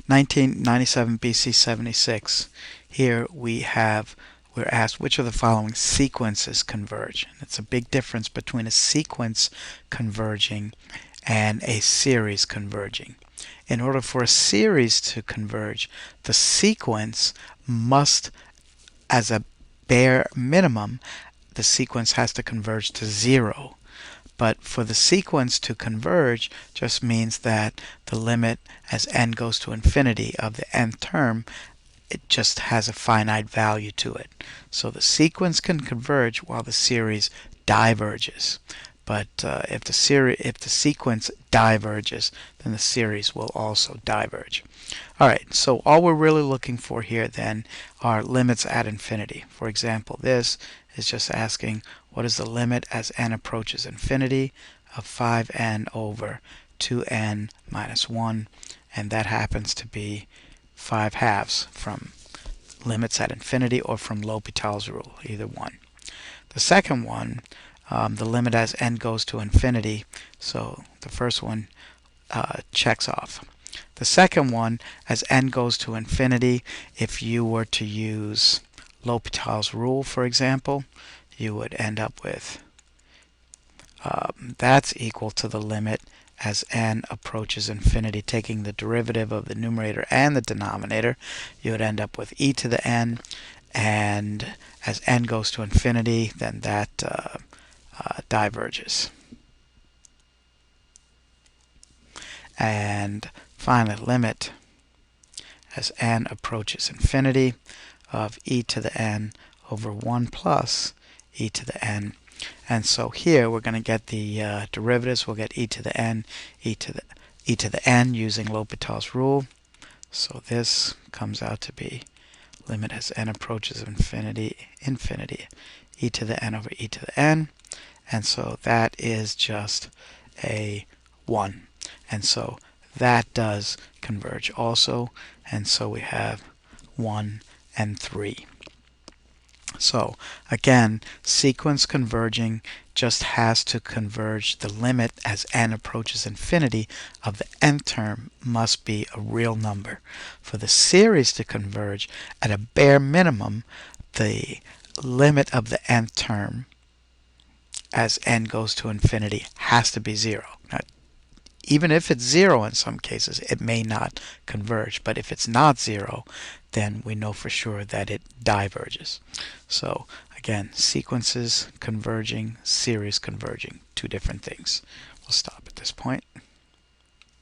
1997 BC 76. Here we're asked which of the following sequences converge. And it's a big difference between a sequence converging and a series converging. In order for a series to converge, the sequence must, as a bare minimum, the sequence has to converge to 0. But for the sequence to converge just means that the limit as n goes to infinity of the nth term, it just has a finite value to it. So the sequence can converge while the series diverges. But if the sequence diverges, then the series will also diverge. Alright, so all we're really looking for here then are limits at infinity. For example, this is just asking what is the limit as n approaches infinity of 5n over 2n minus 1, and that happens to be 5/2 from limits at infinity or from L'Hopital's rule, either one. The second one, the limit as n goes to infinity, so the first one checks off. The second one, as n goes to infinity, if you were to use L'Hopital's rule, for example, you would end up with that's equal to the limit as n approaches infinity. Taking the derivative of the numerator and the denominator, you would end up with e to the n, and as n goes to infinity, then that diverges. And finally, limit as n approaches infinity of e to the n over 1 plus e to the n. And so here we're going to get the derivatives. We'll get e to the n, e to the n using L'Hopital's rule. So this comes out to be limit as n approaches infinity, e to the n over e to the n. And so that is just a 1. And so that does converge also. And so we have 1 and 3. So again, sequence converging just has to converge. The limit as n approaches infinity of the nth term must be a real number. For the series to converge, at a bare minimum, the limit of the nth term as n goes to infinity has to be 0. Now, even if it's 0 in some cases, it may not converge. But if it's not 0, then we know for sure that it diverges. So again, sequences converging, series converging, two different things. We'll stop at this point.